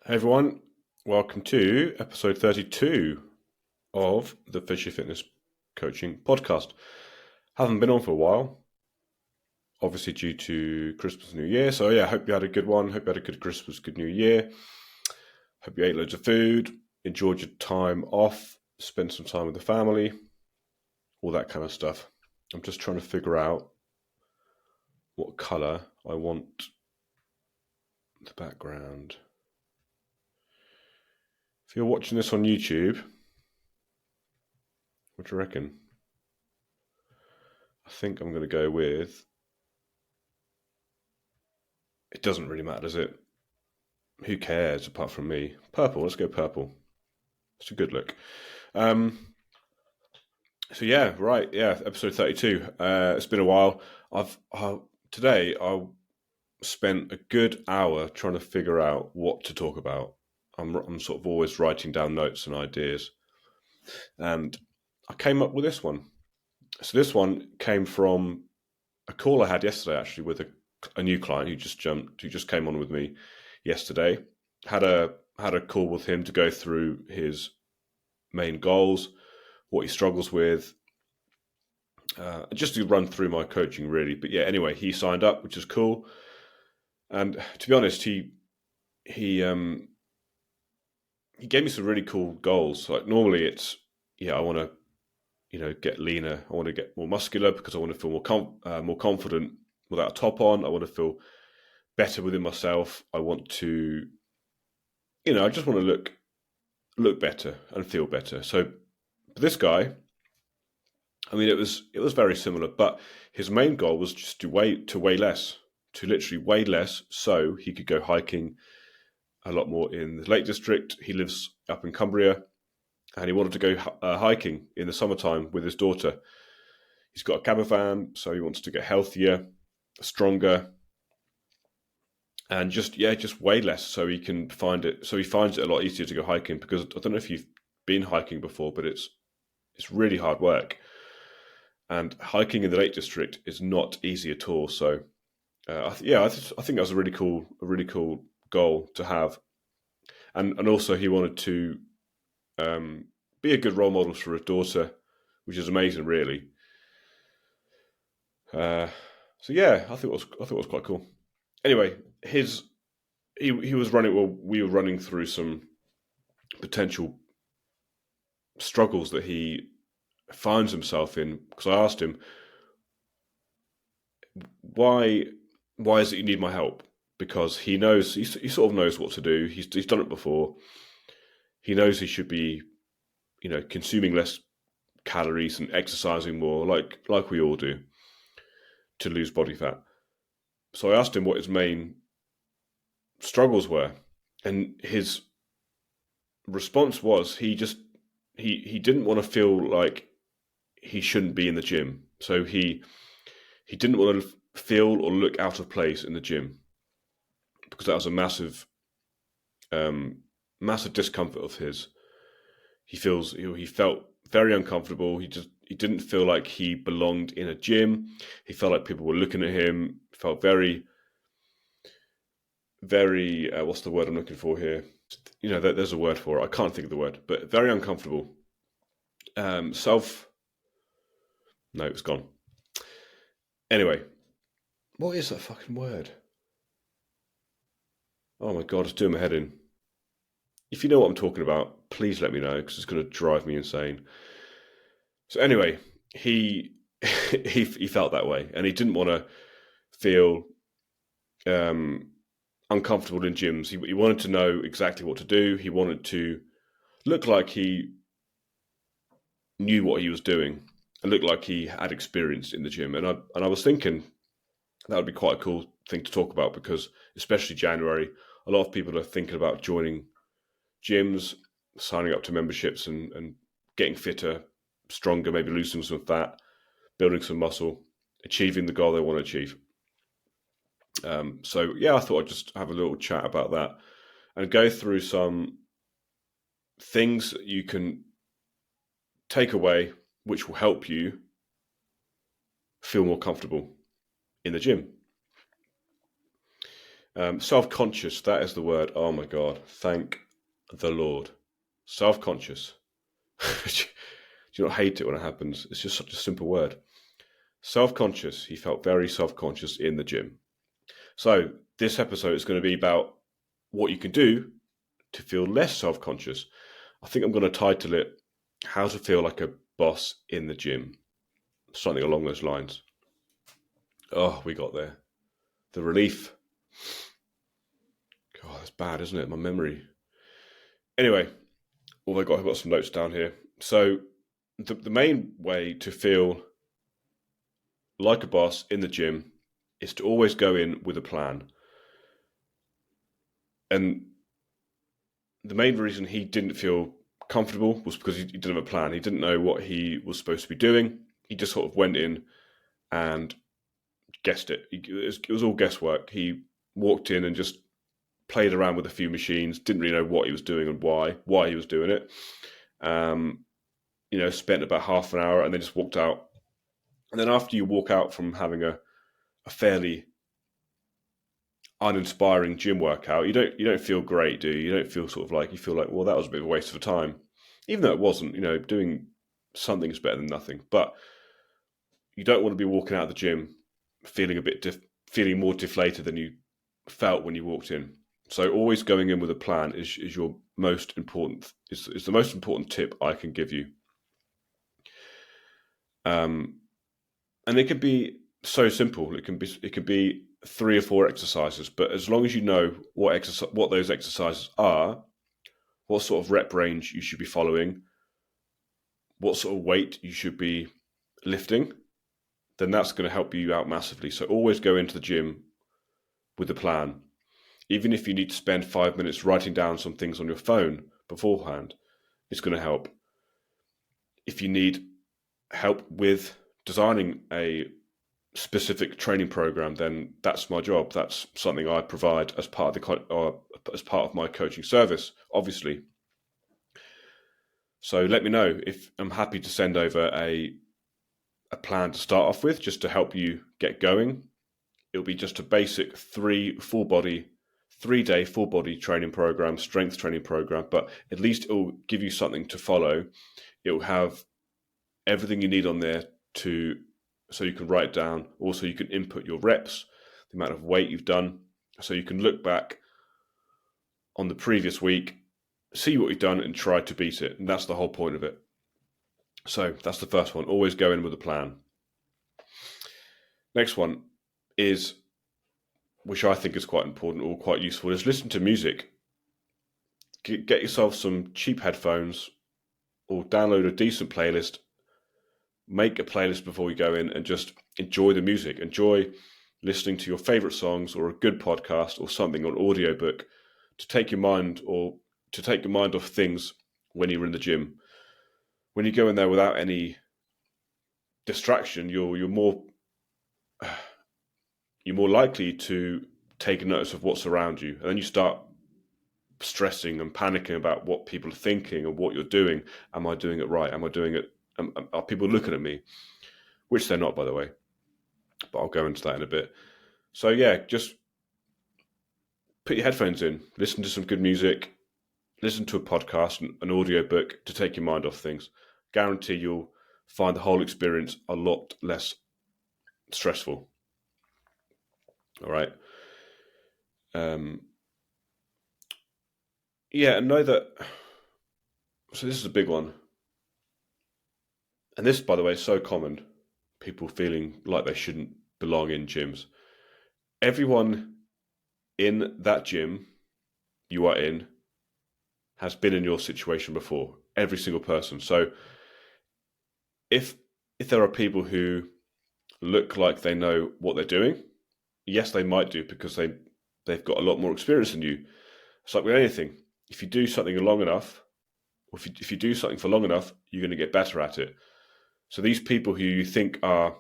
Hey everyone, welcome to episode 32 of the Fishy Fitness Coaching Podcast. Haven't been on for a while, obviously due to Christmas and New Year. So yeah, hope you had a good one. Hope you had a good Christmas, good New Year. Hope you ate loads of food, enjoyed your time off, spent some time with the family, all that kind of stuff. I'm just trying to figure out what colour I want the background. If you're watching this on YouTube, what do you reckon? I think I'm going to go with... It doesn't really matter, does it? Who cares apart from me? Purple, let's go purple. It's a good look. Episode 32. It's been a while. Today I spent a good hour trying to figure out what to talk about. I'm sort of always writing down notes and ideas, and I came up with this one. So this one came from a call I had yesterday, actually, with a new client who just came on with me yesterday. Had a call with him to go through his main goals, what he struggles with, just to run through my coaching, really. But yeah, anyway, he signed up, which is cool. And to be honest, he gave me some really cool goals. Like normally it's, I want to, get leaner. I want to get more muscular because I want to feel more confident without a top on. I want to feel better within myself. I want to, I just want to look better and feel better. So this guy, I mean, it was very similar, but his main goal was just to weigh less, to literally weigh less, so he could go hiking a lot more in the Lake District. He lives up in Cumbria, and he wanted to go hiking in the summertime with his daughter. He's got a camper van, so he wants to get healthier, stronger, and just weigh less, so he can find it. So he finds it a lot easier to go hiking, because I don't know if you've been hiking before, but it's really hard work, and hiking in the Lake District is not easy at all. So I think that was a really cool goal to have, and also he wanted to be a good role model for his daughter, which is amazing, really. I thought it was quite cool. Anyway, he was running. Well, we were running through some potential struggles that he finds himself in, because I asked him, why is it you need my help? Because he knows, he sort of knows what to do. He's done it before. He knows he should be, consuming less calories and exercising more, like we all do, to lose body fat. So I asked him what his main struggles were, and his response was he didn't want to feel like he shouldn't be in the gym. So he didn't want to feel or look out of place in the gym, because that was a massive discomfort of his. He felt very uncomfortable. He didn't feel like he belonged in a gym. He felt like people were looking at him. Felt very, very, what's the word I'm looking for here? There's a word for it. I can't think of the word, but very uncomfortable. No, it's gone. Anyway, what is that fucking word? Oh my God, it's doing my head in. If you know what I'm talking about, please let me know, because it's going to drive me insane. So anyway, he felt that way, and he didn't want to feel uncomfortable in gyms. He wanted to know exactly what to do. He wanted to look like he knew what he was doing and look like he had experience in the gym. And I was thinking that would be quite a cool thing to talk about, because especially January, a lot of people are thinking about joining gyms, signing up to memberships and getting fitter, stronger, maybe losing some fat, building some muscle, achieving the goal they want to achieve. I thought I'd just have a little chat about that and go through some things that you can take away which will help you feel more comfortable in the gym. Self-conscious, that is the word. Oh my God, thank the Lord. Self-conscious. Do you not hate it when it happens? It's just such a simple word. Self-conscious. He felt very self-conscious in the gym. So this episode is going to be about what you can do to feel less self-conscious. I think I'm going to title it, How to Feel Like a Boss in the Gym. Something along those lines. Oh, we got there. The relief. God, that's bad, isn't it? My memory. Anyway, I've got some notes down here. So the main way to feel like a boss in the gym is to always go in with a plan. And the main reason he didn't feel comfortable was because he didn't have a plan. He didn't know what he was supposed to be doing. He just sort of went in and guessed it. It was all guesswork. He walked in and just played around with a few machines, didn't really know what he was doing and why he was doing it. Spent about half an hour and then just walked out. And then after you walk out from having a fairly uninspiring gym workout, you don't feel great, do you? You don't feel sort of like, you feel like, well, that was a bit of a waste of time. Even though it wasn't, doing something is better than nothing. But you don't want to be walking out of the gym feeling feeling more deflated than you felt when you walked in. So always going in with a plan is your most important, is the most important tip I can give you. And it can be so simple. It can be 3 or 4 exercises, but as long as you know what those exercises are, what sort of rep range you should be following, what sort of weight you should be lifting, then that's going to help you out massively. So always go into the gym with a plan. Even if you need to spend 5 minutes writing down some things on your phone beforehand, it's going to help. If you need help with designing a specific training program, then that's my job. That's something I provide as part of my coaching service, obviously. So let me know. If I'm happy to send over a plan to start off with, just to help you get going. It'll be just a basic 3-day full body training program, strength training program, but at least it will give you something to follow. It will have everything you need on there so you can write down. Also, you can input your reps, the amount of weight you've done, so you can look back on the previous week, see what you've done, and try to beat it. And that's the whole point of it. So that's the first one. Always go in with a plan. Next one is, which I think is quite important or quite useful, is listen to music. Get yourself some cheap headphones or download a decent playlist. Make a playlist before you go in and just enjoy the music. Enjoy listening to your favorite songs or a good podcast or something, or an audiobook, to take your mind off things when you're in the gym. When you go in there without any distraction, you're more likely to take notice of what's around you, and then you start stressing and panicking about what people are thinking and what you're doing. Am I doing it right? Am I doing it? Are people looking at me? Which they're not, by the way. But I'll go into that in a bit. So yeah, just put your headphones in, listen to some good music, listen to a podcast, an audiobook to take your mind off things. Guarantee you'll find the whole experience a lot less stressful. All right. And know that. So this is a big one. And this, by the way, is so common. People feeling like they shouldn't belong in gyms. Everyone in that gym you are in has been in your situation before. Every single person. So if there are people who look like they know what they're doing, yes, they might do, because they've got a lot more experience than you. It's like with anything. If you do something long enough, or if you do something for long enough, you're going to get better at it. So these people who you think are,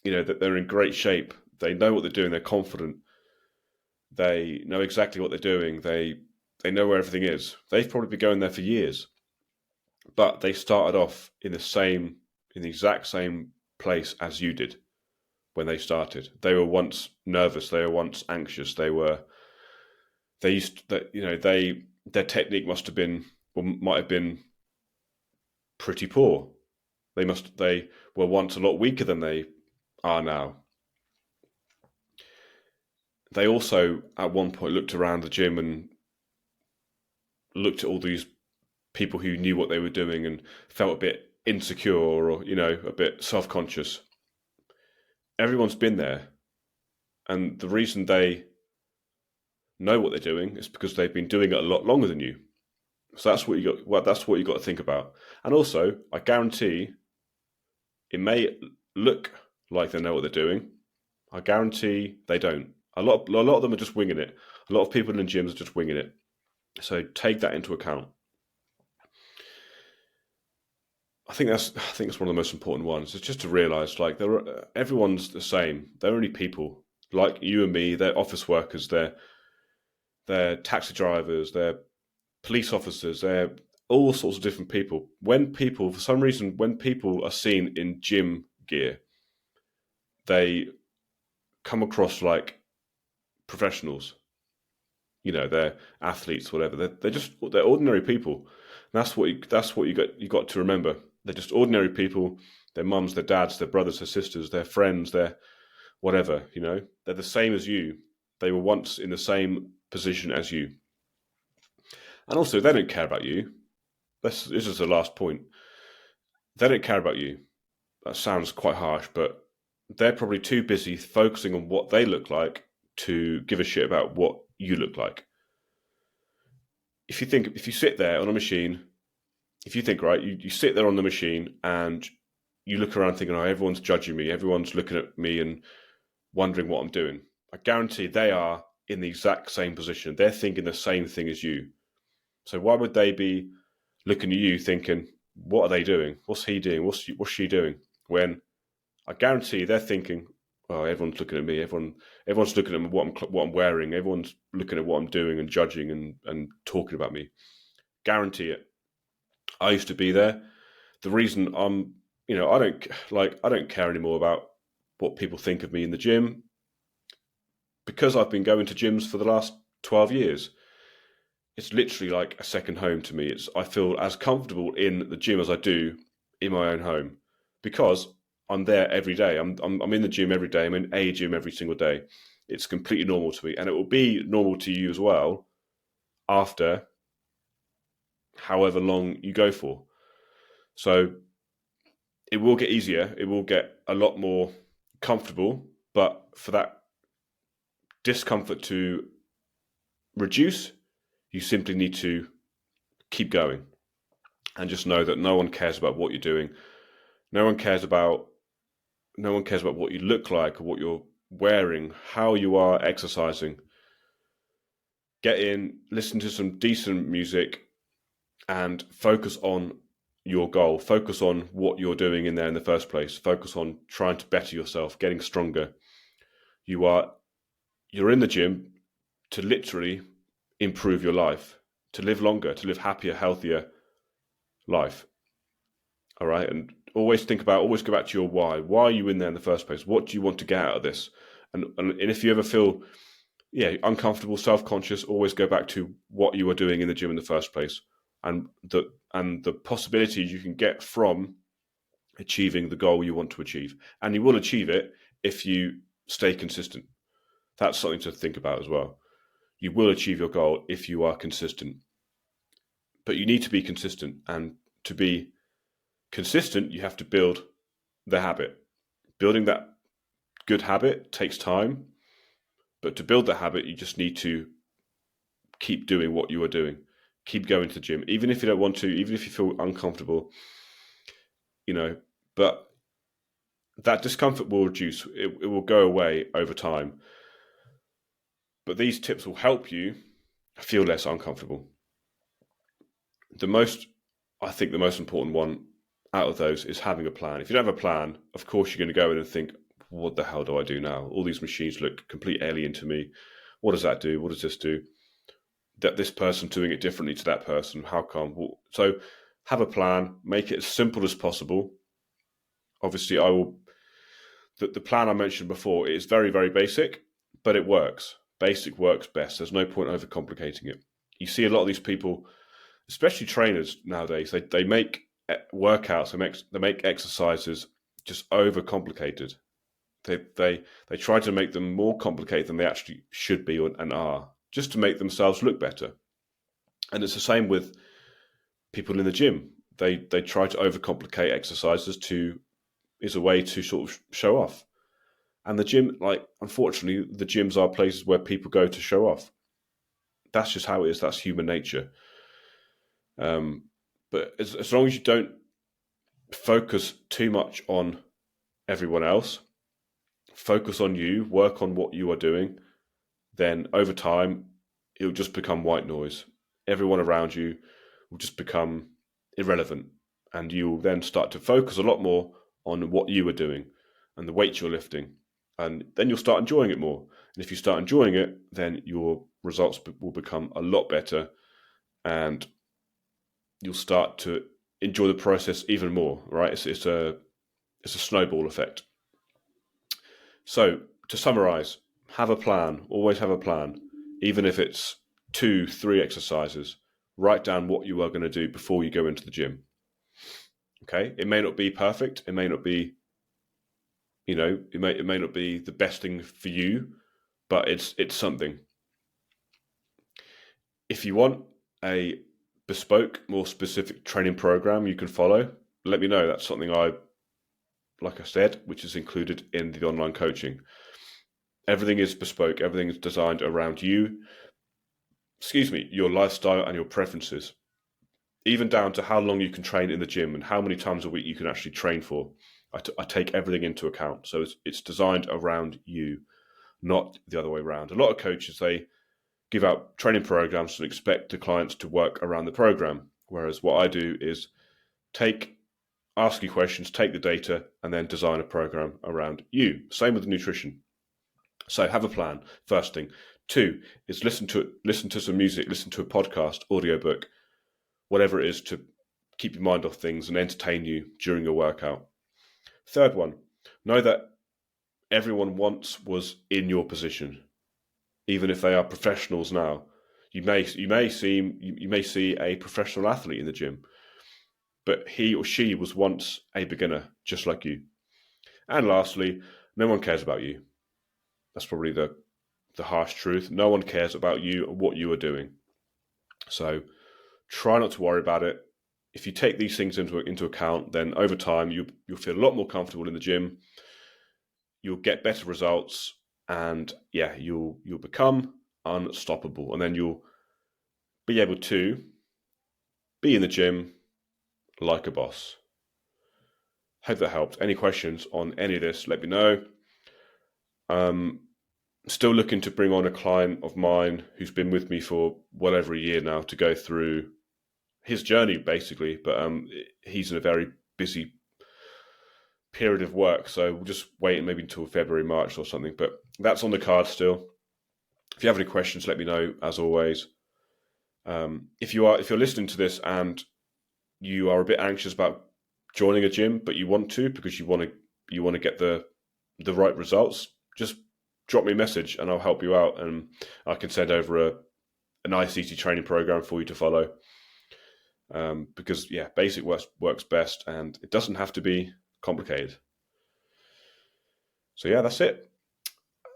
that they're in great shape, they know what they're doing, they're confident, they know exactly what they're doing, they know where everything is. They've probably been going there for years, but they started off in the exact same place as you did when they started. They were once nervous, they were once anxious, they were they used that, their technique must have been, or might have been, pretty poor. They were once a lot weaker than they are now. They also at one point looked around the gym and looked at all these people who knew what they were doing and felt a bit insecure or, a bit self-conscious. Everyone's been there. And the reason they know what they're doing is because they've been doing it a lot longer than you. So that's what you got to think about. And also, I guarantee it may look like they know what they're doing. I guarantee they don't. A lot of them are just winging it. A lot of people in gyms are just winging it. So take that into account. I think that's one of the most important ones. It's just to realise, like, everyone's the same. They're only people like you and me. They're office workers. They're taxi drivers. They're police officers. They're all sorts of different people. For some reason, when people are seen in gym gear, they come across like professionals. They're athletes, whatever. They're ordinary people. And that's what you got to remember. They're just ordinary people. Their mums, their dads, their brothers, their sisters, their friends, their whatever. They're the same as you. They were once in the same position as you. And also, they don't care about you. This is the last point. They don't care about you. That sounds quite harsh, but they're probably too busy focusing on what they look like to give a shit about what you look like. If you sit there on a machine, if you think, right, you sit there on the machine and you look around thinking, oh, everyone's judging me, everyone's looking at me and wondering what I'm doing. I guarantee they are in the exact same position. They're thinking the same thing as you. So why would they be looking at you thinking, what are they doing? What's he doing? What's she doing? When I guarantee they're thinking, oh, everyone's looking at me. Everyone's looking at what I'm wearing. Everyone's looking at what I'm doing and judging and talking about me. Guarantee it. I used to be there. The reason I don't care anymore about what people think of me in the gym, because I've been going to gyms for the last 12 years. It's literally like a second home to me. I feel as comfortable in the gym as I do in my own home because I'm there every day. I'm in the gym every day. I'm in a gym every single day. It's completely normal to me, and it will be normal to you as well after however long you go for. So it will get easier. It will get a lot more comfortable, but for that discomfort to reduce, you simply need to keep going and just know that no one cares about what you're doing. No one cares about what you look like or what you're wearing, how you are exercising. Get in, listen to some decent music and focus on your goal. Focus on what you're doing in there in the first place. Focus on trying to better yourself, getting stronger. You're in the gym to literally improve your life, to live longer, to live happier, healthier life. All right. And always go back to your why. Why are you in there in the first place? What do you want to get out of this? And if you ever feel, uncomfortable, self-conscious, always go back to what you were doing in the gym in the first place and the possibilities you can get from achieving the goal you want to achieve. And you will achieve it if you stay consistent. That's something to think about as well. You will achieve your goal if you are consistent. But you need to be consistent. And to be consistent, you have to build the habit. Building that good habit takes time. But to build that habit, you just need to keep doing what you are doing. Keep going to the gym. Even if you don't want to, even if you feel uncomfortable, but that discomfort will reduce. It will go away over time. But these tips will help you feel less uncomfortable. The most important one out of those is having a plan. If you don't have a plan, of course you're going to go in and think, what the hell do I do now? All these machines look complete alien to me. What does that do? What does this do? That this person's doing it differently to that person. How come? So have a plan. Make it as simple as possible. Obviously, the plan I mentioned before is very, very basic, but it works. basic works best. There's no point overcomplicating it. You see a lot of these people, especially trainers nowadays, they make workouts, they make exercises just overcomplicated. They try to make them more complicated than they actually should be and are, just to make themselves look better. And it's the same with people in the gym. They try to overcomplicate exercises is a way to sort of show off. And the gym, unfortunately, the gyms are places where people go to show off. That's just how it is. That's human nature. But as long as you don't focus too much on everyone else, focus on you, work on what you are doing, then over time, it'll just become white noise. Everyone around you will just become irrelevant. And you'll then start to focus a lot more on what you are doing and the weight you're lifting. And then you'll start enjoying it more. And if you start enjoying it, then your results will become a lot better. And you'll start to enjoy the process even more, right? It's a snowball effect. So to summarize, have a plan. Always have a plan. Even if it's 2-3 exercises, write down what you are going to do before you go into the gym. Okay? It may not be perfect. It may not be, it may not be the best thing for you, but it's something. If you want a bespoke, more specific training program you can follow, let me know. That's something like I said, which is included in the online coaching. Everything is bespoke. Everything is designed around your lifestyle and your preferences, even down to how long you can train in the gym and how many times a week you can actually train for. I take everything into account. So it's designed around you, not the other way around. A lot of coaches, they give out training programs and expect the clients to work around the program. Whereas what I do is ask you questions, take the data, and then design a program around you. Same with nutrition. So have a plan, first thing. 2 is listen to some music, listen to a podcast, audiobook, whatever it is to keep your mind off things and entertain you during your workout. Third one, know that everyone once was in your position, even if they are professionals now. You may see a professional athlete in the gym, but he or she was once a beginner, just like you. And lastly, no one cares about you. That's probably the harsh truth. No one cares about you and what you are doing. So try not to worry about it. If you take these things into account, then over time you'll feel a lot more comfortable in the gym. You'll get better results, and you'll become unstoppable. And then you'll be able to be in the gym like a boss. Hope that helped. Any questions on any of this, let me know. Still looking to bring on a client of mine who's been with me for well over a year now to go through his journey, basically. But he's in a very busy period of work, so we'll just wait maybe until February, March or something. But that's on the card still. If you have any questions, let me know, as always. If you're listening to this and you are a bit anxious about joining a gym, but you want to because you want to get the right results, just drop me a message and I'll help you out, and I can send over an ICT training program for you to follow. Because basic works best, and it doesn't have to be complicated. So that's it.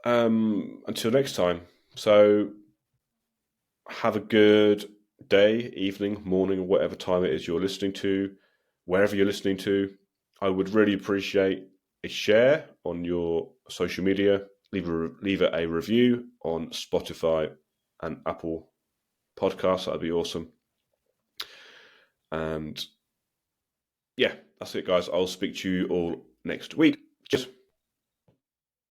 Until next time. So have a good day, evening, morning, or whatever time it is you're listening to, wherever you're listening to. I would really appreciate a share on your social media. Leave a review on Spotify and Apple Podcasts. That'd be awesome. And that's it, guys. I'll speak to you all next week. Cheers.